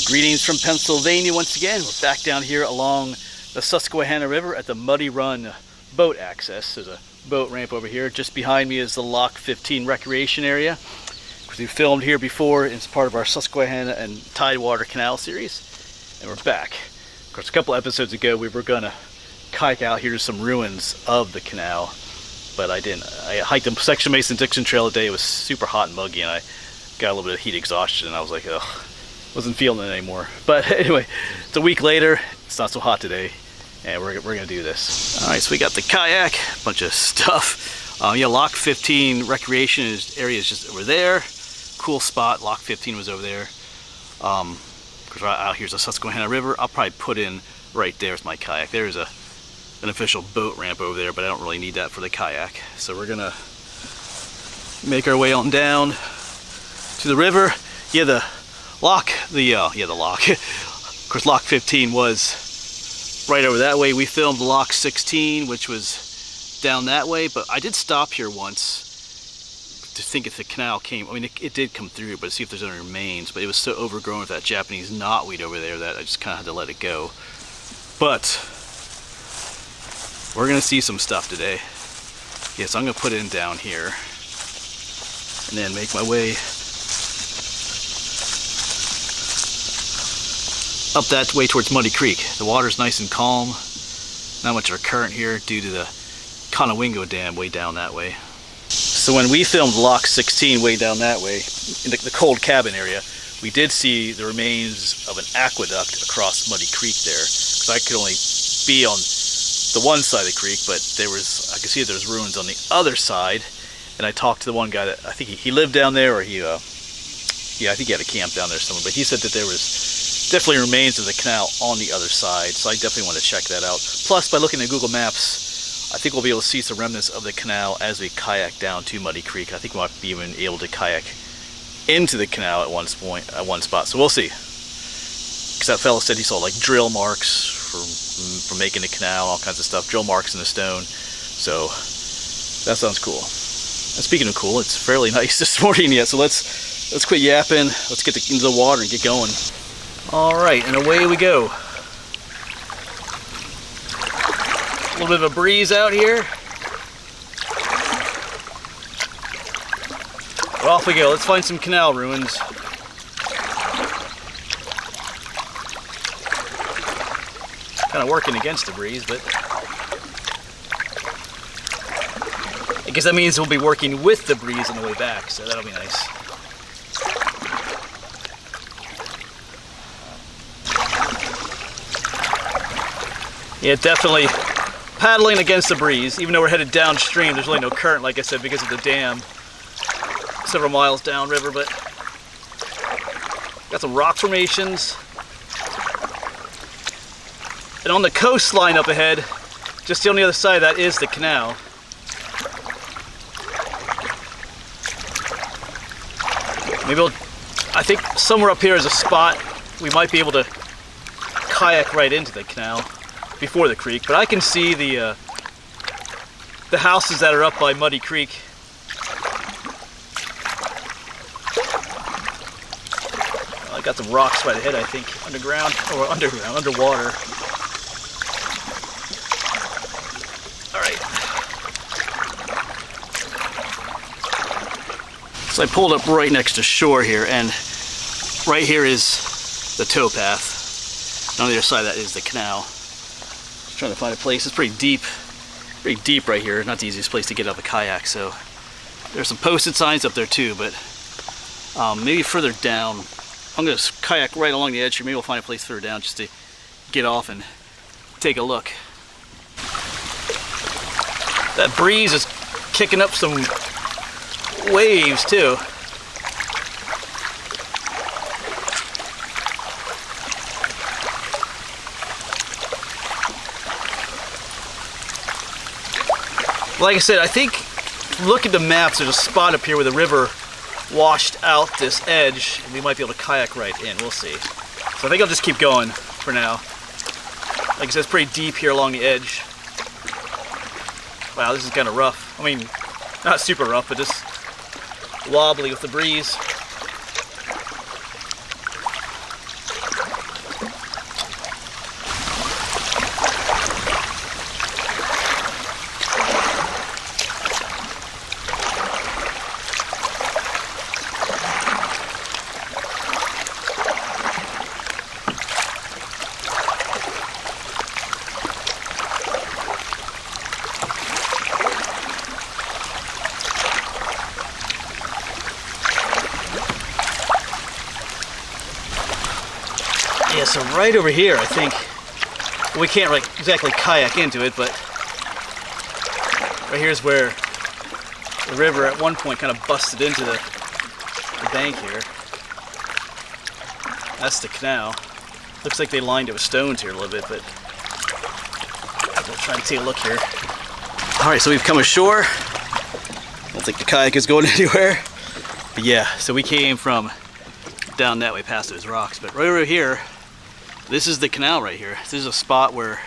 Greetings from Pennsylvania once again. We're back down here along the Susquehanna River at the Muddy Run boat access. There's a boat ramp over here. Just behind me is the Lock 15 recreation area. We filmed here before. It's part of our Susquehanna and Tidewater Canal series. And we're back. Of course, a couple episodes ago we were going to kayak out here to some ruins of the canal. But I didn't. I hiked the Section Mason-Dixon Trail today. It was super hot and muggy and I got a little bit of heat exhaustion and I was like, ugh. Wasn't feeling it anymore. But anyway, it's a week later. It's not so hot today, and we're gonna do this. All right, so we got the kayak, bunch of stuff. Yeah, Lock 15 recreation area is just over there. Cool spot. Lock 15 was over there. Because right out here's the Susquehanna River. I'll probably put in right there's my kayak. There's an official boat ramp over there, but I don't really need that for the kayak. So we're gonna make our way on down to the river. Yeah, the lock. Of course, Lock 15 was right over that way. We filmed Lock 16, which was down that way, but I did stop here once to think if the canal came. I mean, it did come through, but to see if there's any remains. But it was so overgrown with that Japanese knotweed over there that I just kind of had to let it go. But we're gonna see some stuff today. Yes, I'm gonna put it in down here, and then make my way up that way towards Muddy Creek. The water's nice and calm. Not much of a current here due to the Conowingo Dam way down that way. So when we filmed Lock 16 way down that way, in the cold cabin area, we did see the remains of an aqueduct across Muddy Creek there. Because I could only be on the one side of the creek, but I could see there was ruins on the other side. And I talked to the one guy that, I think he lived down there, or yeah, I think he had a camp down there somewhere, but he said that there was definitely remains of the canal on the other side, so I definitely want to check that out. Plus, by looking at Google Maps, I think we'll be able to see some remnants of the canal as we kayak down to Muddy Creek. I think we might be even able to kayak into the canal at one spot, so we'll see. Because that fellow said he saw like drill marks from making the canal, all kinds of stuff, drill marks in the stone. So that sounds cool. And speaking of cool, it's fairly nice this morning yet, so let's quit yapping. Let's get into the water and get going. All right, and away we go. A little bit of a breeze out here. But off we go. Let's find some canal ruins. Kind of working against the breeze, but I guess that means we'll be working with the breeze on the way back, so that'll be nice. Yeah, definitely paddling against the breeze. Even though we're headed downstream, there's really no current, like I said, because of the dam. Several miles downriver, but got some rock formations. And on the coastline up ahead, just on the other side, that is the canal. Maybe I think somewhere up here is a spot we might be able to kayak right into the canal before the creek, but I can see the houses that are up by Muddy Creek. I got some rocks right ahead, I think, underwater. All right. So I pulled up right next to shore here, and right here is the towpath. And on the other side of that is the canal. Trying to find a place. It's pretty deep right here. Not the easiest place to get out of a kayak, so there's some posted signs up there too, but maybe further down. I'm going to kayak right along the edge here. Maybe we'll find a place further down just to get off and take a look. That breeze is kicking up some waves too. Like I said, I think, look at the maps, there's a spot up here where the river washed out this edge, and we might be able to kayak right in. We'll see. So I think I'll just keep going for now. Like I said, it's pretty deep here along the edge. Wow, this is kind of rough. I mean, not super rough, but just wobbly with the breeze. Yeah, so right over here, I think, we can't like exactly kayak into it, but right here's where the river at one point kind of busted into the bank here. That's the canal. Looks like they lined it with stones here a little bit, but we'll try and take a look here. All right, so we've come ashore. I don't think the kayak is going anywhere. But yeah, so we came from down that way past those rocks, but right over here, this is the canal right here. This is a spot where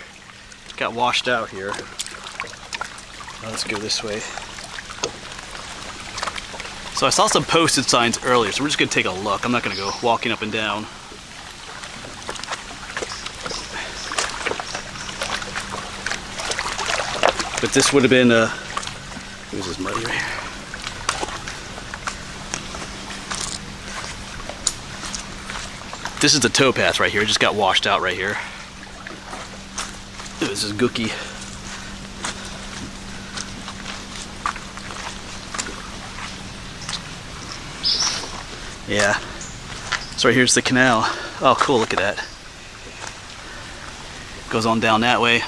it got washed out here. Now let's go this way. So I saw some posted signs earlier, so we're just gonna take a look. I'm not gonna go walking up and down. But this would have been, who's this muddy right here? This is the towpath right here. It just got washed out right here. This is gooky. Yeah. So right here's the canal. Oh, cool, look at that. Goes on down that way.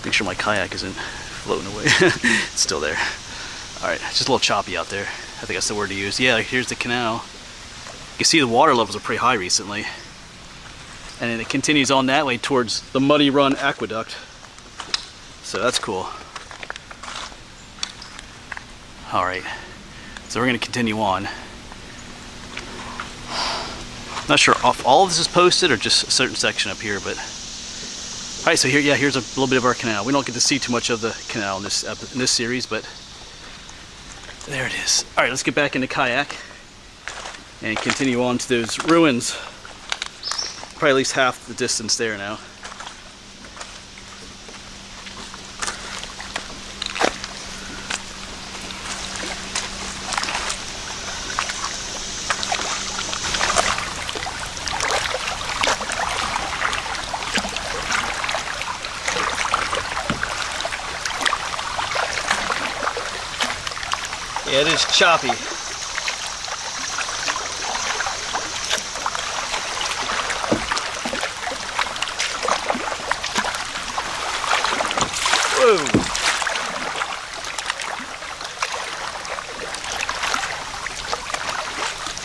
Make sure my kayak isn't floating away. It's still there. All right, it's just a little choppy out there. I think that's the word to use. Yeah, here's the canal. You can see the water levels are pretty high recently. And then it continues on that way towards the Muddy Run Aqueduct. So that's cool. All right, so we're gonna continue on. Not sure if all of this is posted or just a certain section up here, but all right, so here, yeah, here's a little bit of our canal. We don't get to see too much of the canal in this series, but there it is. All right, let's get back into kayak and continue on to those ruins. Probably at least half the distance there now. Yeah, it is choppy. Whoa.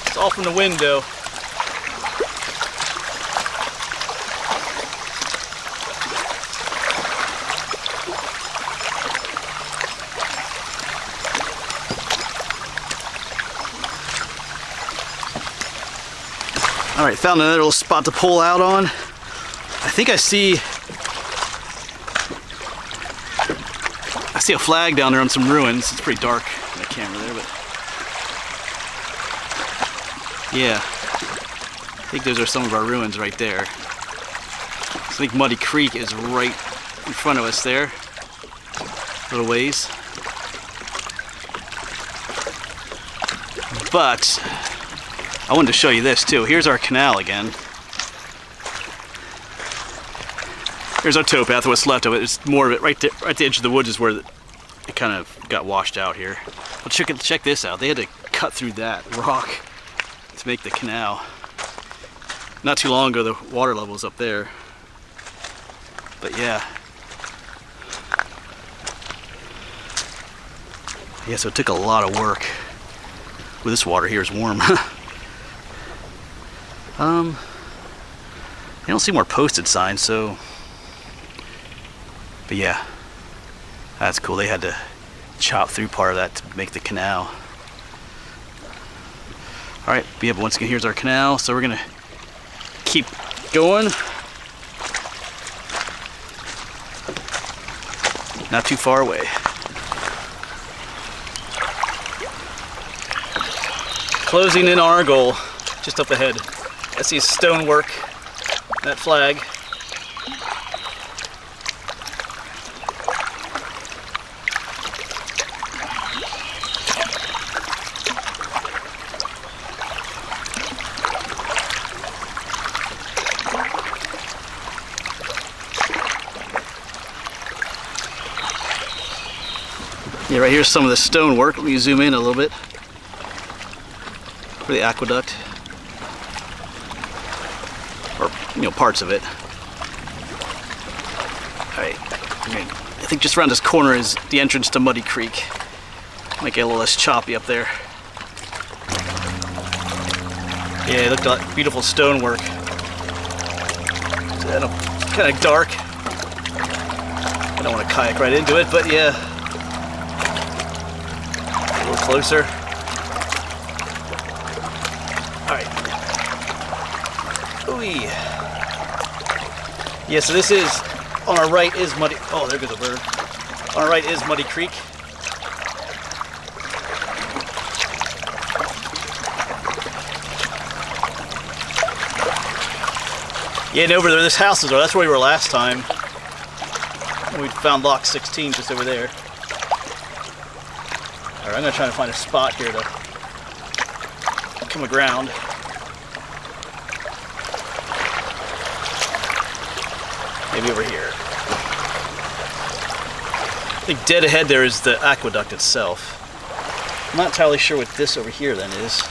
It's all from the window. All right, found another little spot to pull out on. I think I see a flag down there on some ruins. It's pretty dark in the camera there, but yeah, I think those are some of our ruins right there. So I think Muddy Creek is right in front of us there, a little ways. But I wanted to show you this too. Here's our canal again. Here's our towpath, what's left of it. It's more of it right there, right at the edge of the woods is where it kind of got washed out here. But check this out. They had to cut through that rock to make the canal. Not too long ago, the water level was up there. But yeah. Yeah, so it took a lot of work. Well, this water here is warm. I don't see more posted signs, so, but yeah, that's cool. They had to chop through part of that to make the canal. All right, but yeah, but once again, here's our canal. So we're gonna keep going. Not too far away. Closing in on our goal, just up ahead. I see stonework, that flag. Yeah, right here's some of the stonework. Let me zoom in a little bit for the aqueduct. Or parts of it. All right, I think just around this corner is the entrance to Muddy Creek. Might get a little less choppy up there. Yeah, look at that beautiful stonework. Kind of dark. I don't want to kayak right into it, but yeah. A little closer. Alright. Ooh. Yeah, so this is, on our right is Muddy, oh, there goes a bird. On our right is Muddy Creek. Yeah, and over there, this house is, that's where we were last time. We found lock 16 just over there. All right, I'm gonna try to find a spot here to come aground. Maybe over here. I think dead ahead there is the aqueduct itself. I'm not entirely sure what this over here then is.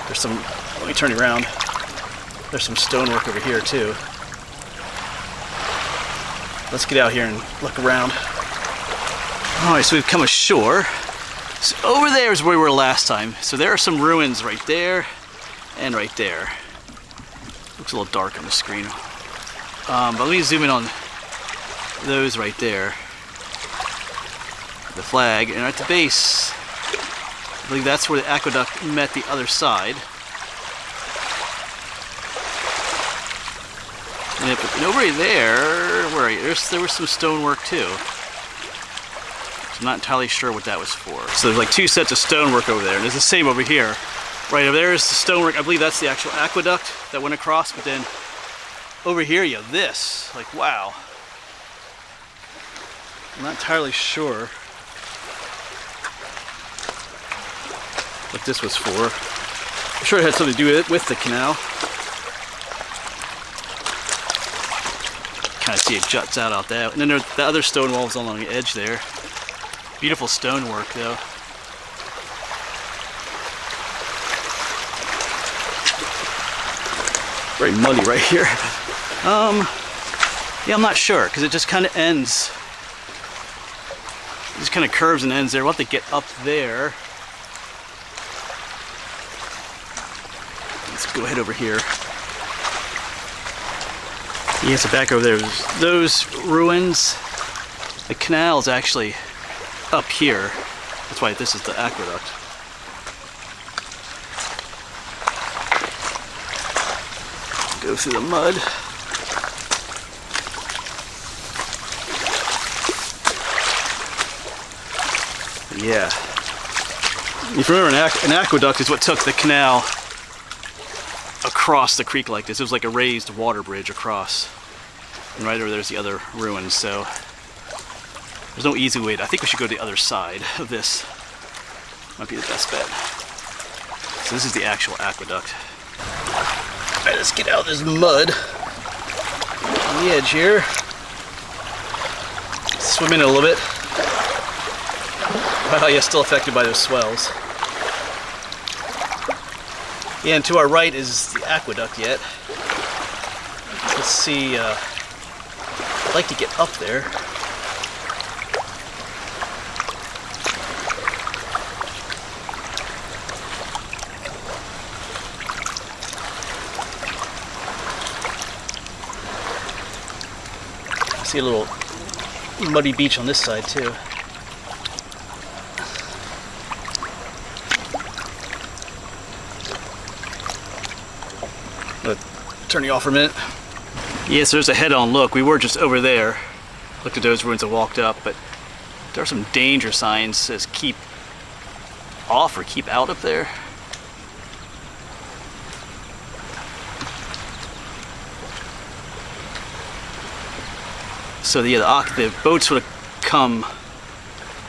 There's some, let me turn it around. There's some stonework over here too. Let's get out here and look around. All right, so we've come ashore. So over there is where we were last time. So there are some ruins right there and right there. Looks a little dark on the screen. But let me zoom in on those right there. The flag, and at the base, I believe that's where the aqueduct met the other side. And over there, there was some stonework too. So I'm not entirely sure what that was for. So there's like two sets of stonework over there, and there's the same over here. Right over there is the stonework. I believe that's the actual aqueduct that went across, but then over here you have this. Like, wow. I'm not entirely sure what this was for. I'm sure it had something to do with the canal. Kind of see it juts out there. And then there's the other stone walls along the edge there. Beautiful stonework though. Very muddy right here. Yeah, I'm not sure because it just kind of ends. It just kind of curves and ends there. We'll have to get up there. Let's go ahead over here. Yeah, so back over there, those ruins. The canal is actually up here. That's why this is the aqueduct. Go through the mud. Yeah. If you remember, an aqueduct is what took the canal across the creek like this. It was like a raised water bridge across. And right over there's the other ruins, so there's no easy way. I think we should go to the other side of this. Might be the best bet. So this is the actual aqueduct. Alright, let's get out of this mud on the edge here. Swim in a little bit. Wow, yeah, still affected by those swells. Yeah, and to our right is the aqueduct yet. Let's see, I'd like to get up there. I see a little muddy beach on this side too. Turn you off for a minute. Yes, there's a head-on look. We were just over there. Looked at those ruins and walked up, but there are some danger signs that says keep off or keep out up there. So yeah, the boats would have come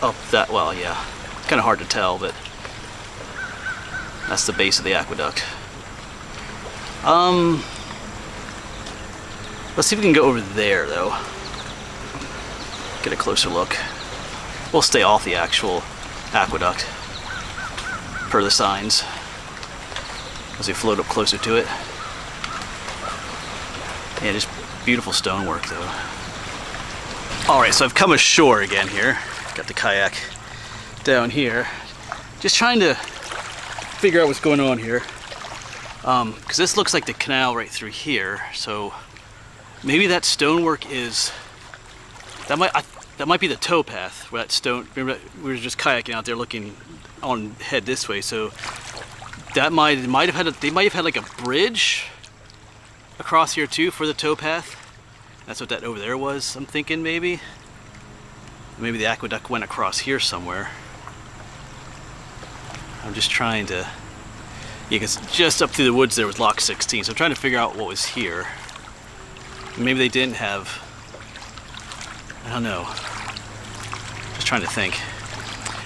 up that, well, yeah. It's kind of hard to tell, but that's the base of the aqueduct. Let's see if we can go over there, though. Get a closer look. We'll stay off the actual aqueduct, per the signs, as we float up closer to it. Yeah, just beautiful stonework though. Alright, so I've come ashore again here. Got the kayak down here. Just trying to figure out what's going on here. Because this looks like the canal right through here. So maybe that stonework is... That might be the towpath where that stone... Remember, we were just kayaking out there looking on head this way. So that might have had they might have had like a bridge across here too for the towpath. That's what that over there was, I'm thinking maybe. Maybe the aqueduct went across here somewhere. I'm just trying to... Yeah, because just up through the woods there was lock 16, so I'm trying to figure out what was here. Maybe they didn't have... I don't know. Just trying to think.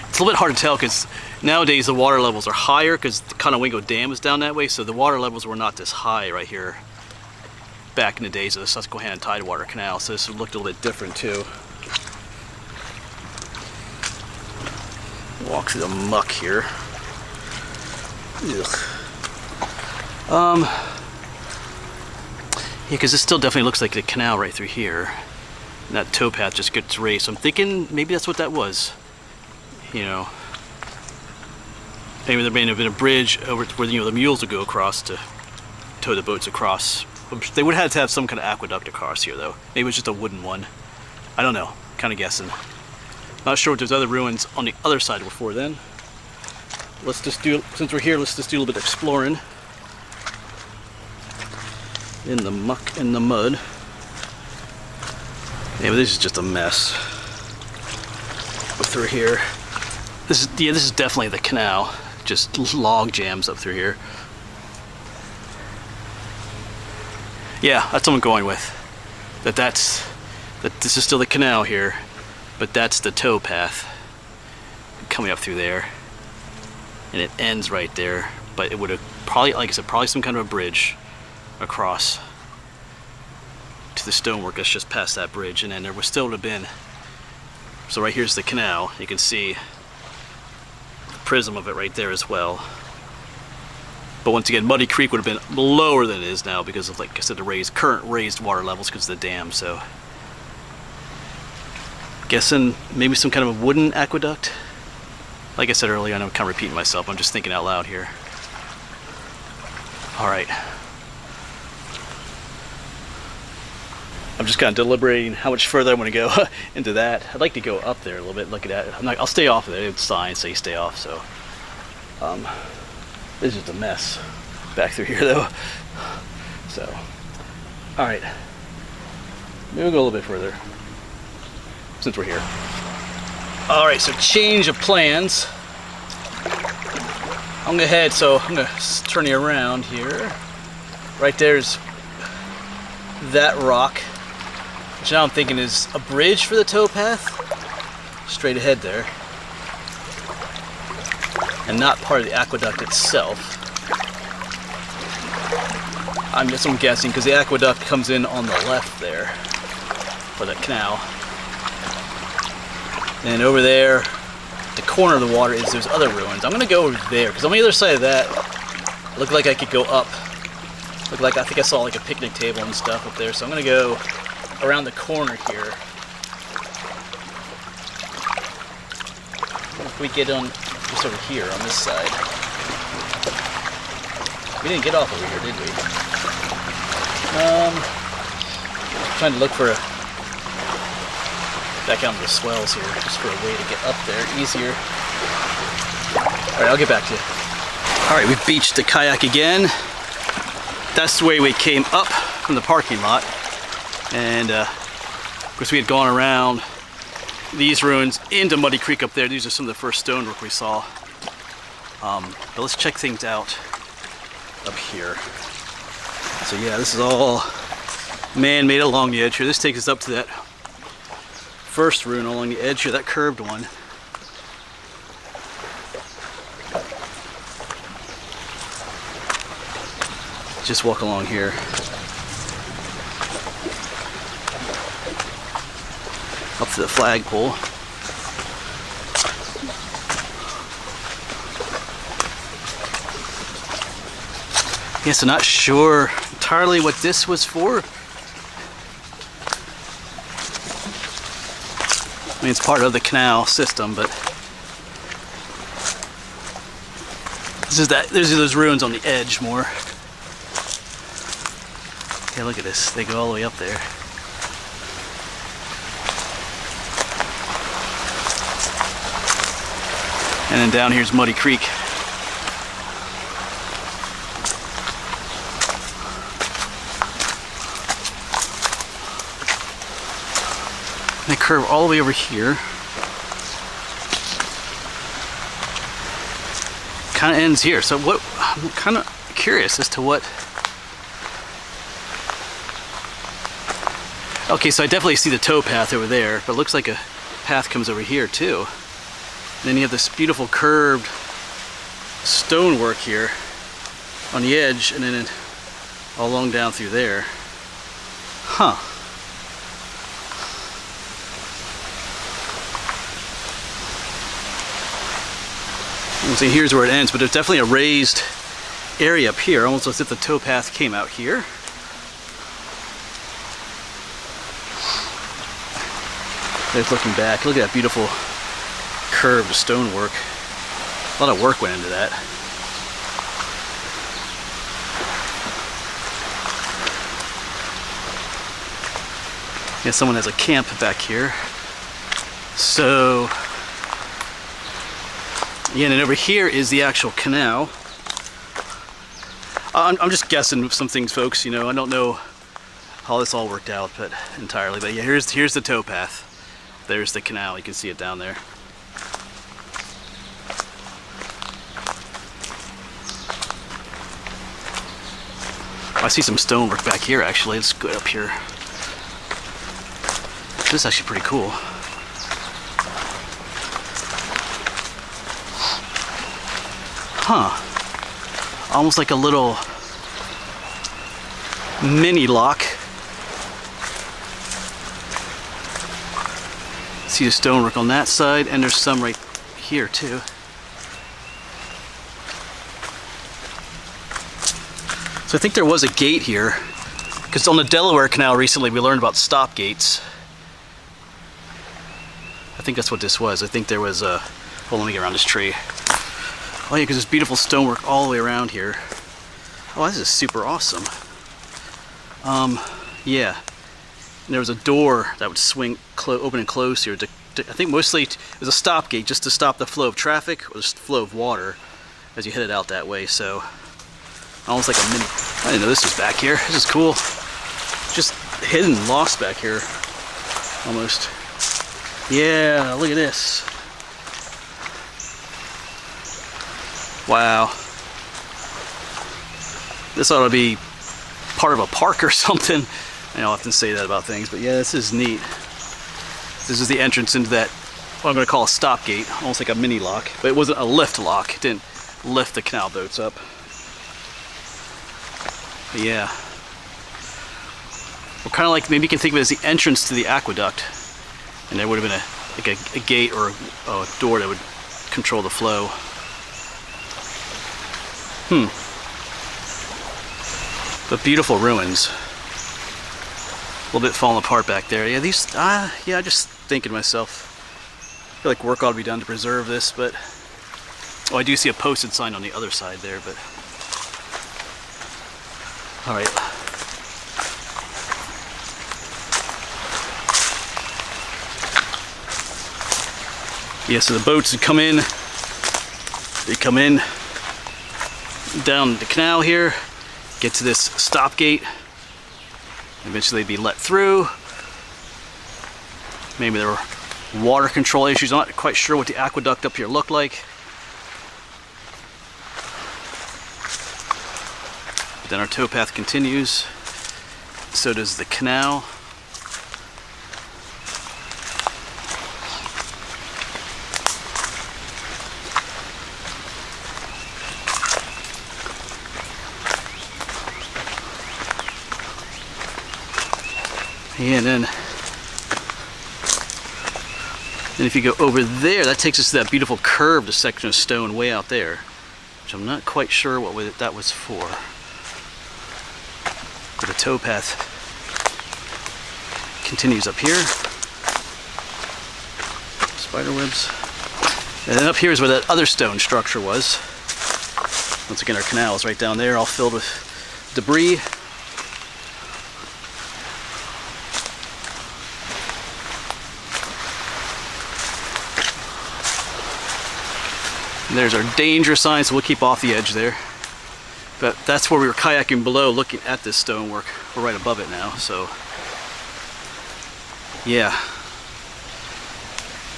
It's a little bit hard to tell because nowadays the water levels are higher because the Conowingo Dam is down that way, so the water levels were not this high right here back in the days of the Susquehanna Tidewater Canal, so this looked a little bit different too. Walk through the muck here. Ugh. Yeah, because this still definitely looks like the canal right through here. And that towpath just gets raised. So I'm thinking maybe that's what that was. You know, maybe there may have been a bridge over where, you know, the mules would go across to tow the boats across. They would have had to have some kind of aqueduct across here, though. Maybe it was just a wooden one. I don't know. Kind of guessing. Not sure if there's other ruins on the other side before then. Let's just do, since we're here, let's just do a little bit of exploring in the muck and the mud. Yeah, but this is just a mess. Up through here. This is definitely the canal. Just log jams up through here. Yeah, that's what I'm going with. That this is still the canal here, but that's the towpath coming up through there. And it ends right there, but it would have probably, like I said, probably some kind of a bridge across to the stonework that's just past that bridge, and then there would still have been, so right here's the canal. You can see the prism of it right there as well. But once again, Muddy Creek would have been lower than it is now because of, like I said, the current raised water levels because of the dam. So guessing maybe some kind of a wooden aqueduct. Like I said earlier, I know I'm kind of repeating myself. I'm just thinking out loud here. All right. I'm just kind of deliberating how much further I want to go into that. I'd like to go up there a little bit, look at that. I'll stay off of it. It's signs say stay off, so. This is just a mess back through here, though. So, all right. Maybe we'll go a little bit further since we're here. All right, so change of plans. I'm gonna head, so I'm gonna turn you around here. Right there's that rock, which now I'm thinking is a bridge for the towpath. Straight ahead there. And not part of the aqueduct itself. I'm guessing because the aqueduct comes in on the left there for the canal. And over there, the corner of the water is those other ruins. I'm gonna go over there because on the other side of that, it looked like I could go up. Looked like I think I saw like a picnic table and stuff up there. So I'm gonna go around the corner here. If we get on just over here on this side. We didn't get off over here, did we? Trying to look for a back out into the swells here, just for a way to get up there easier. Alright, I'll get back to you. Alright, we've beached the kayak again. That's the way we came up from the parking lot. And of course we had gone around these ruins into Muddy Creek up there. These are some of the first stonework we saw. But let's check things out up here. So yeah, this is all man-made along the edge here. This takes us up to that first ruin along the edge here, that curved one. Just walk along here. Up to the flagpole. Yeah, so not sure entirely what this was for. I mean, it's part of the canal system, but this is that. There's those ruins on the edge more. Yeah, look at this. They go all the way up there. And then down here's Muddy Creek. They curve all the way over here. Kind of ends here. So what? I'm kind of curious as to what. Okay, so I definitely see the towpath over there, but it looks like a path comes over here too. And then you have this beautiful curved stonework here on the edge, and then all along down through there. Huh. See, here's where it ends, but there's definitely a raised area up here, almost as if the towpath came out here. There's looking back. Look at that beautiful curved stonework. A lot of work went into that. Yeah, someone has a camp back here. So, yeah, and then over here is the actual canal. I'm just guessing some things, folks. You know, I don't know how this all worked out, but entirely. But yeah, here's the towpath. There's the canal. You can see it down there. I see some stonework back here. Actually, let's go up here. This is actually pretty cool. Huh. Almost like a little mini lock. See the stonework on that side, and there's some right here too. So I think there was a gate here, because on the Delaware Canal recently we learned about stop gates. I think that's what this was. I think there was a... Well, let me get around this tree. Oh yeah, because there's beautiful stonework all the way around here. Oh, this is super awesome. Yeah. And there was a door that would swing open and close here. I think mostly it was a stop gate just to stop the flow of traffic or the flow of water as you headed out that way. So almost like a mini. I didn't know this was back here. This is cool. Just hidden, lost back here, almost. Yeah, look at this. Wow. This ought to be part of a park or something. I often say that about things, but yeah, this is neat. This is the entrance into that, what I'm going to call a stop gate, almost like a mini lock, but it wasn't a lift lock. It didn't lift the canal boats up. But yeah. Well, kind of like, maybe you can think of it as the entrance to the aqueduct, and there would have been a gate or a door that would control the flow. But beautiful ruins. A little bit falling apart back there. Yeah, these, yeah, I just thinking to myself, I feel like work ought to be done to preserve this, but, oh, I do see a posted sign on the other side there, but, all right. Yeah, so the boats would come in, they come in down the canal here, get to this stop gate. Eventually they'd be let through. Maybe there were water control issues. I'm not quite sure what the aqueduct up here looked like. But then our towpath continues. So does the canal. And then if you go over there, that takes us to that beautiful curved section of stone way out there, which I'm not quite sure what that was for. But the towpath continues up here. Spider webs. And then up here is where that other stone structure was. Once again, our canal is right down there, all filled with debris. And there's our danger sign, so we'll keep off the edge there. But that's where we were kayaking below, looking at this stonework. We're right above it now, so yeah.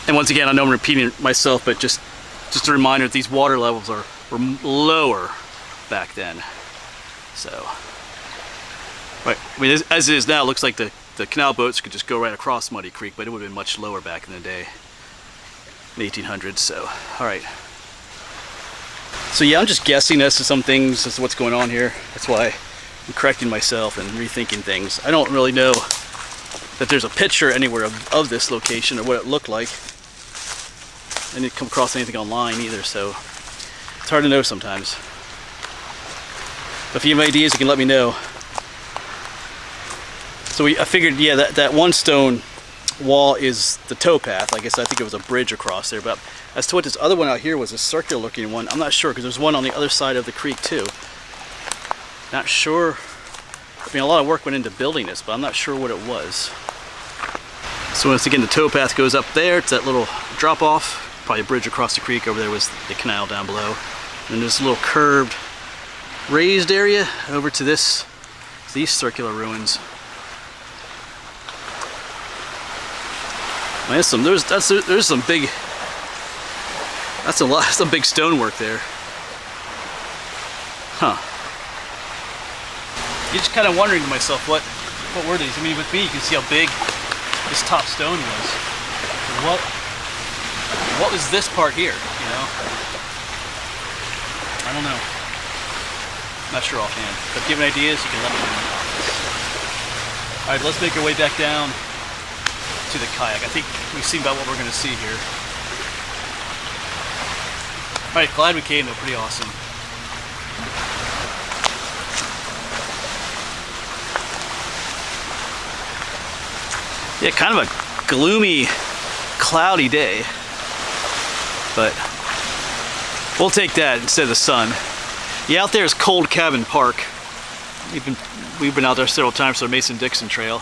And once again, I know I'm repeating myself, but just a reminder that these water levels were lower back then. So, right, I mean, as it is now, it looks like the canal boats could just go right across Muddy Creek, but it would have been much lower back in the day, in the 1800s. So, all right. So yeah, I'm just guessing as to some things, as to what's going on here. That's why I'm correcting myself and rethinking things. I don't really know that there's a picture anywhere of this location or what it looked like. I didn't come across anything online either, so it's hard to know sometimes. But if you have ideas, you can let me know. So I figured, yeah, that one stone wall is the towpath. I guess I think it was a bridge across there, but as to what this other one out here was, a circular looking one, I'm not sure, because there's one on the other side of the creek too. Not sure. I mean, a lot of work went into building this, but I'm not sure what it was. So once again, the towpath goes up there. It's that little drop off, probably a bridge across the creek. Over there was the canal down below. And there's a little curved raised area over to these circular ruins. Man, there's some big, some big stonework there. Huh. You're just kind of wondering to myself, what were these? I mean, with me, you can see how big this top stone was. What was this part here, you know? I don't know. Not sure offhand. But if you have any ideas, you can let me know. Alright, let's make our way back down to the kayak. I think we've seen about what we're going to see here. Alright, glad we came though, pretty awesome. Yeah, kind of a gloomy, cloudy day, but we'll take that instead of the sun. Yeah, out there is Cold Cabin Park. We've been out there several times for the Mason-Dixon Trail.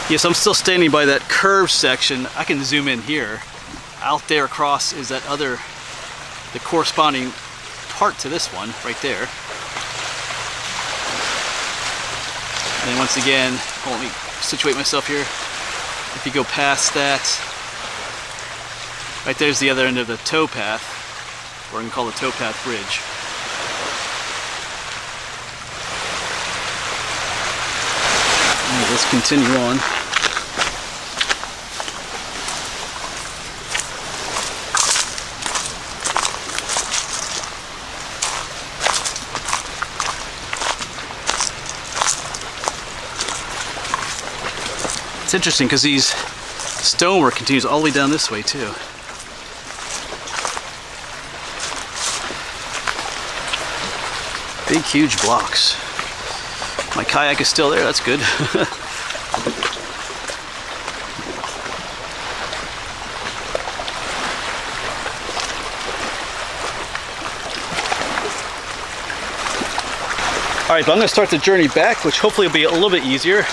Yes, I'm still standing by that curved section. I can zoom in here. Out there across is the corresponding part to this one, right there. And then once again, let me situate myself here. If you go past that, right there's the other end of the towpath, or we can call the towpath bridge. And let's continue on. It's interesting because these stonework continues all the way down this way too. Big, huge blocks. My kayak is still there, that's good. Alright, but I'm going to start the journey back, which hopefully will be a little bit easier.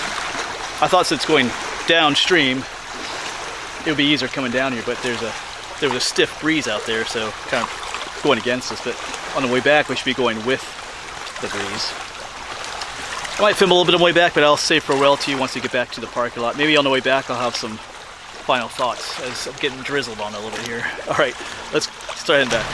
I thought since it's going downstream, it would be easier coming down here, but there was a stiff breeze out there, so kind of going against us. But on the way back, we should be going with the breeze. I might film a little bit on the way back, but I'll say farewell to you once we get back to the parking lot. Maybe on the way back, I'll have some final thoughts as I'm getting drizzled on a little bit here. All right, let's start heading back.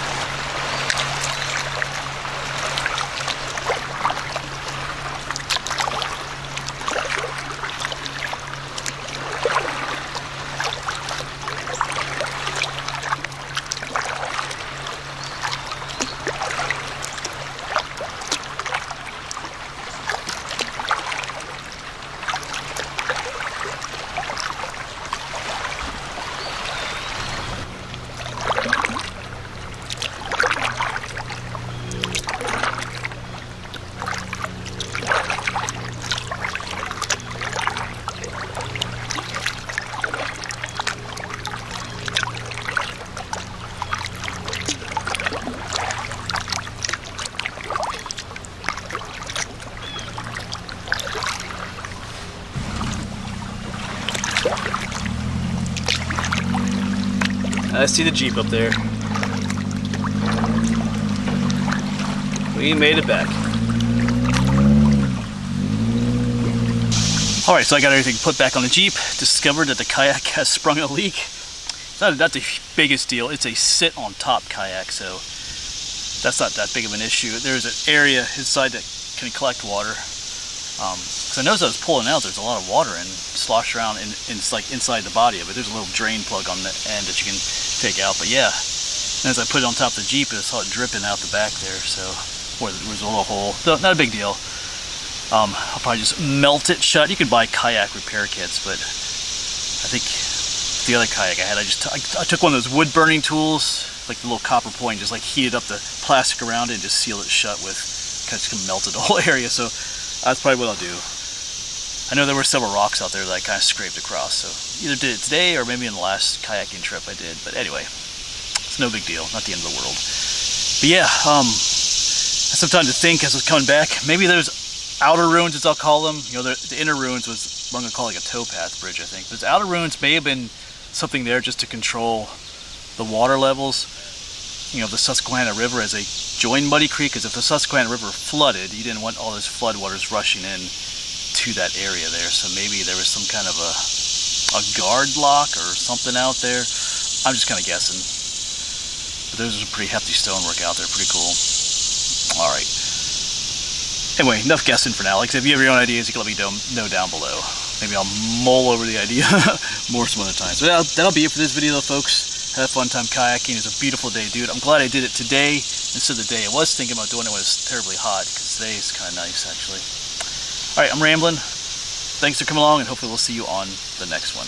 I see the Jeep up there. We made it back. Alright, so I got everything put back on the Jeep. Discovered that the kayak has sprung a leak. It's not the biggest deal. It's a sit on top kayak, so that's not that big of an issue. There's an area inside that can collect water. Because I noticed I was pulling out, there's a lot of water and sloshed around like inside the body of it. There's a little drain plug on the end that you can take out. But yeah, and as I put it on top of the Jeep, I saw it dripping out the back there. So where there was a little hole. So not a big deal. I'll probably just melt it shut. You can buy kayak repair kits, but I think the other kayak I had, I took one of those wood burning tools, like the little copper point, just like heated up the plastic around it and just sealed it shut with, kind of just melted the whole area. So that's probably what I'll do. I know there were several rocks out there that I kind of scraped across, so either did it today or maybe in the last kayaking trip I did. But anyway, it's no big deal, not the end of the world. But yeah, I had some time to think as I was coming back. Maybe there's outer ruins, as I'll call them. You know, the inner ruins was what I'm gonna call like a towpath bridge, I think. But the outer ruins may have been something there just to control the water levels, you know, the Susquehanna River as they join Muddy Creek. Because if the Susquehanna River flooded, you didn't want all those floodwaters rushing in to that area there. So maybe there was some kind of a guard lock or something out there. I'm just kind of guessing. But there's some pretty hefty stonework out there, pretty cool. All right. Anyway, enough guessing for now. Like I said, if you have your own ideas, you can let me know down below. Maybe I'll mull over the idea more some other time. So that'll be it for this video, though, folks. Had a fun time kayaking. It was a beautiful day, dude. I'm glad I did it today instead of the day I was thinking about doing it when it was terribly hot, because today is kind of nice, actually. All right, I'm rambling. Thanks for coming along, and hopefully we'll see you on the next one.